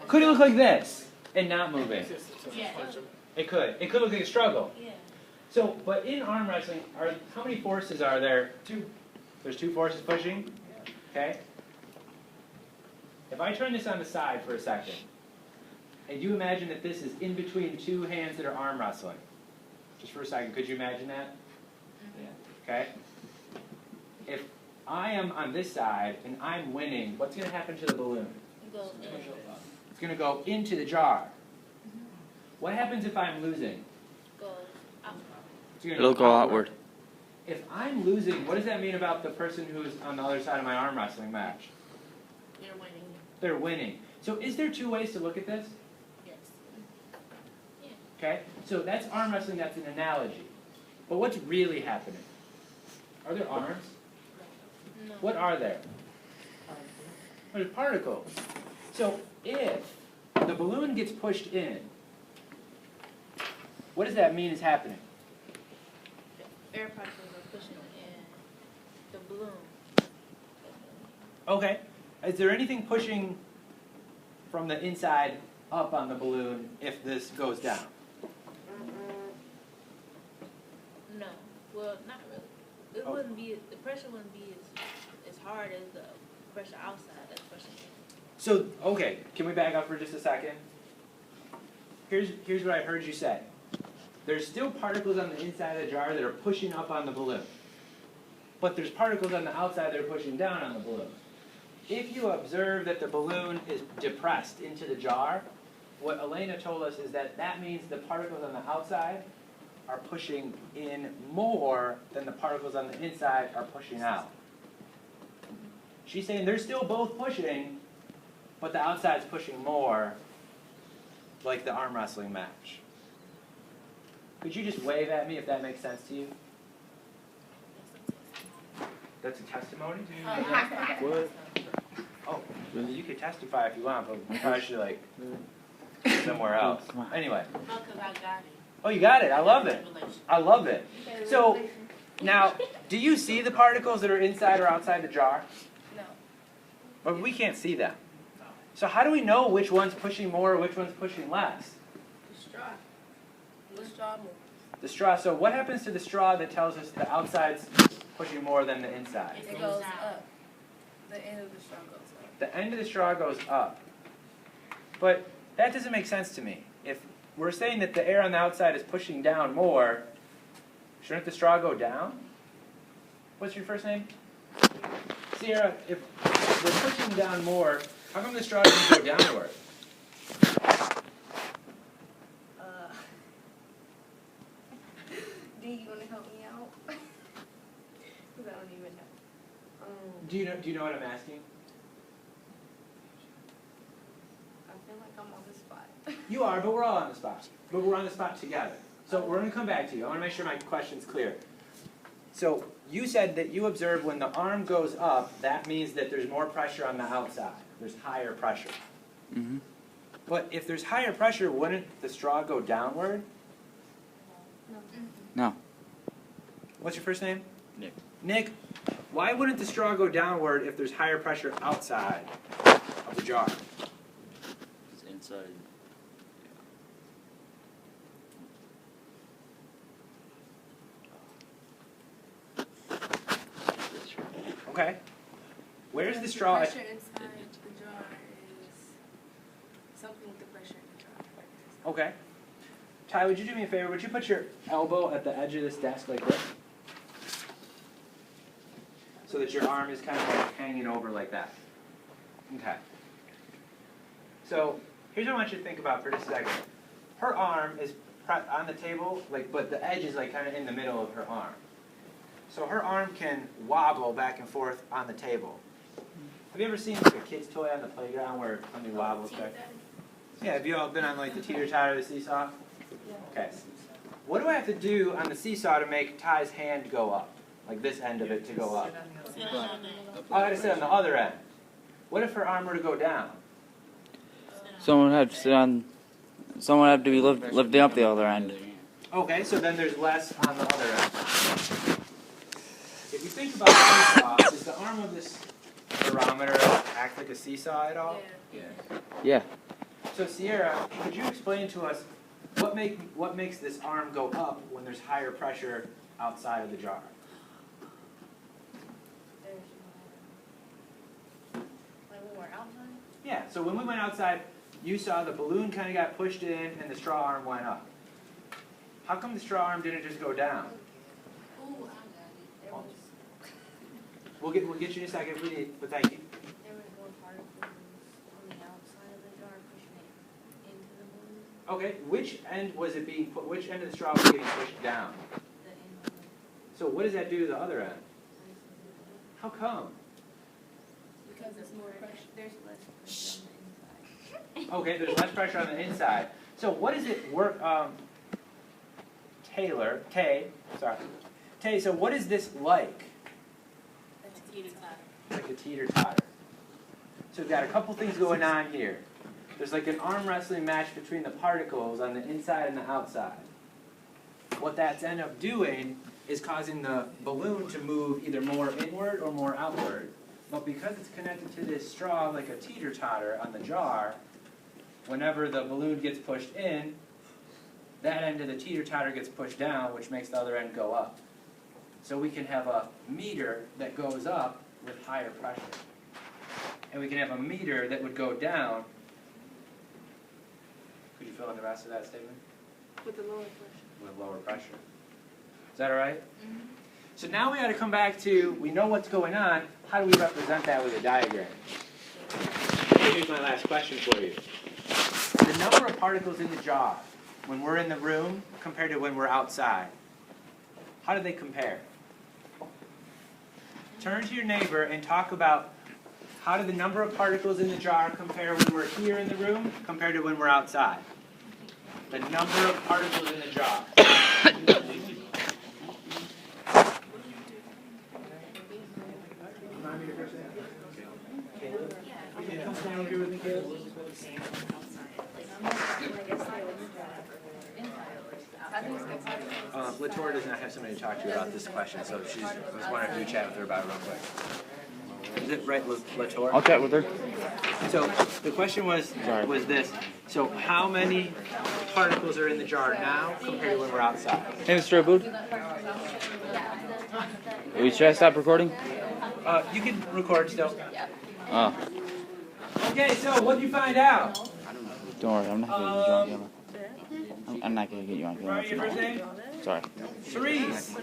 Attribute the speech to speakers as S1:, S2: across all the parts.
S1: Could it look like this and not moving?
S2: Yeah.
S1: It could. It could look like a struggle.
S2: Yeah.
S1: So, but in arm wrestling, how many forces are there?
S3: Two.
S1: There's two forces pushing? Okay. If I turn this on the side for a second, and you imagine that this is in between two hands that are arm wrestling. Just for a second, could you imagine that? Okay. If I am on this side and I'm winning, what's going to happen to the balloon?
S2: Go in.
S1: It's going to go into the jar. What happens if I'm losing?
S2: Go out.
S1: It's gonna
S4: It'll go outward.
S1: If I'm losing, what does that mean about the person who's on the other side of my arm wrestling match?
S2: You're winning.
S1: They're winning. So is there two ways to look at this?
S2: Yes.
S1: Okay? So that's arm wrestling, that's an analogy. But what's really happening? Are there arms?
S2: No.
S1: What are there? There's particles. So if the balloon gets pushed in, what does that mean is happening?
S2: The air particles are pushing in the balloon.
S1: Okay. Is there anything pushing from the inside up on the balloon if this goes down?
S2: No. Well, not really. It
S1: Oh.
S2: wouldn't be. The pressure wouldn't be as hard as the pressure outside. That's pushing in.
S1: So, okay, can we back up for just a second? Here's what I heard you say. There's still particles on the inside of the jar that are pushing up on the balloon. But there's particles on the outside that are pushing down on the balloon. If you observe that the balloon is depressed into the jar, what Elena told us is that that means the particles on the outside are pushing in more than the particles on the inside are pushing out. She's saying they're still both pushing, but the outside's pushing more, like the arm wrestling match. Could you just wave at me if that makes sense to you? That's a testimony?
S4: What?
S1: Oh, well, you could testify if you want, but we probably should, like, somewhere else. Anyway.
S2: No, because I got it.
S1: Oh, you got it. I love it. I love it. So, now, do you see the particles that are inside or outside the jar?
S2: No.
S1: But we can't see them. So how do we know which one's pushing more or which one's pushing less?
S2: The straw. The straw moves.
S1: The straw. So what happens to the straw that tells us the outside's pushing more than the inside?
S2: It goes up. The end of the straw goes up.
S1: The end of the straw goes up. But that doesn't make sense to me. If we're saying that the air on the outside is pushing down more, shouldn't the straw go down? What's your first name? Sierra, if we're pushing down more, how come the straw doesn't go downward?
S5: Do you want to help me out? Because I don't even know.
S1: Do you know what I'm asking?
S5: I feel like I'm on the spot.
S1: You are, but we're all on the spot. But we're on the spot together. So we're going to come back to you. I want to make sure my question's clear. So you said that you observed when the arm goes up, that means that there's more pressure on the outside. There's higher pressure.
S4: Mm-hmm.
S1: But if there's higher pressure, wouldn't the straw go downward?
S4: No.
S1: What's your first name?
S4: Nick.
S1: Nick, why wouldn't the straw go downward if there's higher pressure outside of the jar?
S4: It's inside.
S1: Okay. Where's the
S5: The
S1: straw?
S5: pressure inside the jar is something with the pressure in the jar.
S1: Okay. Ty, would you do me a favor? Would you put your elbow at the edge of this desk like this? So that your arm is kind of like hanging over like that. Okay. So here's what I want you to think about for just a second. Her arm is on the table, like, but the edge is like kind of in the middle of her arm. So her arm can wobble back and forth on the table. Have you ever seen like a kid's toy on the playground where something wobbles back? Yeah, have you all been on like the teeter-totter, the seesaw? Okay. What do I have to do on the seesaw to make Ty's hand go up? Like this end of it to go up? Oh, I gotta sit on the other end. What if her arm were to go down?
S4: Someone had to sit on. Someone had to be lifting up the other end.
S1: Okay, so then there's less on the other end. If you think about a seesaw, does the arm of this barometer act like a seesaw at all?
S2: Yeah.
S4: Yeah.
S1: So Sierra, could you explain to us what makes this arm go up when there's higher pressure outside of the jar?
S2: There's like when we're outside.
S1: Yeah, so when we went outside, you saw the balloon kind of got pushed in and the straw arm went up. How come the straw arm didn't just go down?
S2: Ooh, I got it. There was
S1: We'll get you in a second, but thank you.
S2: there was more particles on the outside of the jar pushing it into the balloon.
S1: Okay, which end was it being put? Which end of the straw was getting pushed down?
S2: The end of the
S1: So what does that do to the other end? How come?
S5: Because it's more pressure.
S2: There's less pressure on the inside.
S1: Okay, there's less pressure on the inside. So what does it work? Tay, so what is this like?
S2: That's a teeter-totter.
S1: Like a teeter-totter. So we've got a couple things going on here. There's like an arm wrestling match between the particles on the inside and the outside. What that's end up doing is causing the balloon to move either more inward or more outward. But because it's connected to this straw like a teeter-totter on the jar, whenever the balloon gets pushed in, that end of the teeter-totter gets pushed down, which makes the other end go up. So we can have a meter that goes up with higher pressure. And we can have a meter that would go down. Could you fill in the rest of that statement?
S5: With the lower pressure.
S1: With lower pressure. Is that all right? Mm-hmm. So now we got to come back to, we know what's going on, how do we represent that with a diagram? Here's my last question for you. The number of particles in the jar when we're in the room compared to when we're outside, how do they compare? Turn to your neighbor and talk about how do the number of particles in the jar compare when we're here in the room compared to when we're outside? The number of particles in the jar. Come stand over here with me, Caleb. Latour does not have somebody to talk to about this question, so she's just wanted to chat with her about it real quick. Is it right, Latour?
S4: I'll chat with her.
S1: So the question was this. So how many particles are in the jar now compared to when we're outside?
S4: Hey, Mr. Aboud. Should I stop recording?
S1: You can record still.
S4: Oh,
S1: Okay, so what did you find out?
S4: don't worry. I'm not gonna get you on camera. I'm not gonna get you on
S1: Remember your first
S4: camera.
S1: name?
S4: Sorry.
S1: Cerise.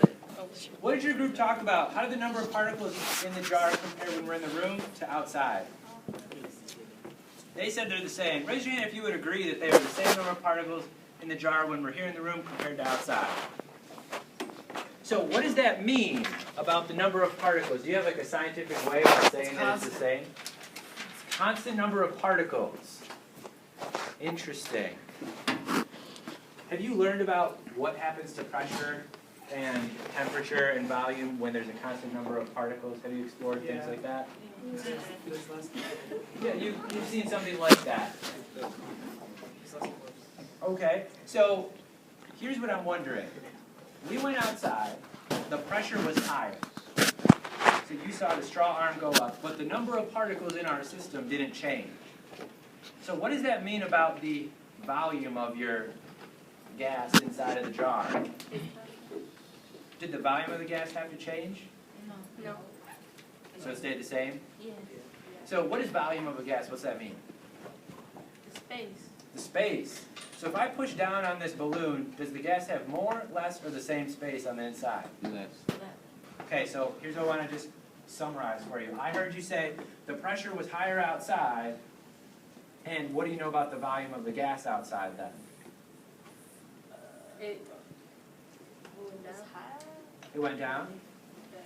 S1: What did your group talk about? How did the number of particles in the jar compare when we're in the room to outside? They said they're the same. Raise your hand if you would agree that they are the same number of particles in the jar when we're here in the room compared to outside. So what does that mean about the number of particles? Do you have like a scientific way of saying that it's the same? Constant number of particles. Interesting. Have you learned about what happens to pressure and temperature and volume when there's a constant number of particles? Have you explored things like that? Yeah, you've seen something like that. Okay, so here's what I'm wondering. We went outside, the pressure was higher. So you saw the straw arm go up, but the number of particles in our system didn't change. So what does that mean about the volume of your gas inside of the jar? Did the volume of the gas have to change?
S2: No.
S1: So it stayed the same?
S2: Yeah.
S1: So what is volume of a gas? What's that mean?
S2: The space.
S1: The space. So if I push down on this balloon, does the gas have more, less, or the same space on the inside?
S2: That.
S1: Okay, so here's what I want to just summarize for you. I heard you say the pressure was higher outside, and what do you know about the volume of the gas outside then?
S5: It
S2: That's high.
S1: It went down?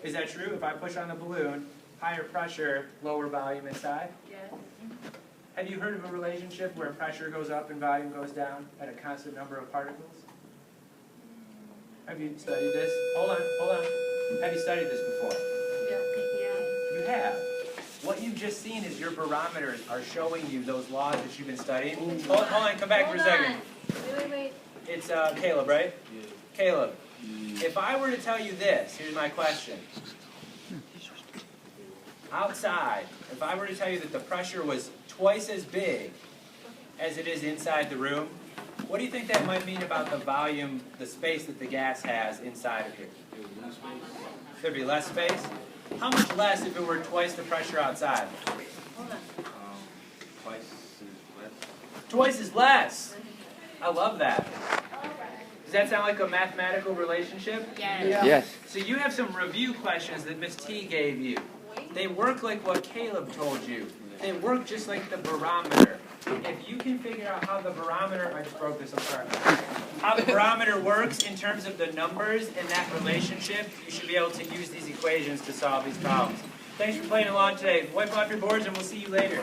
S1: Is that true? If I push on the balloon, higher pressure, lower volume inside?
S5: yeah.
S1: Have you heard of a relationship where pressure goes up and volume goes down at a constant number of particles? Have you studied this? Hold on. Have you studied this before?
S5: Yeah.
S1: You have. What you've just seen is your barometers are showing you those laws that you've been studying. Hold on, come back for a second.
S2: Wait.
S1: It's Caleb, right? Yeah. Caleb, if I were to tell you this, here's my question. Outside, if I were to tell you that the pressure was twice as big as it is inside the room, what do you think that might mean about the volume, the space that the gas has inside of here? There'd be less space? How much less if it were twice the pressure outside?
S2: Hold on.
S3: Twice as less.
S1: Twice as less! I love that. Does that sound like a mathematical relationship?
S5: Yeah.
S4: Yes.
S1: So you have some review questions that Miss T gave you. They work like what Caleb told you. They work just like the barometer. If you can figure out how the barometer, I just broke this, I'm sorry. How the barometer works in terms of the numbers and that relationship, you should be able to use these equations to solve these problems. Thanks for playing along today. Wipe off your boards and we'll see you later.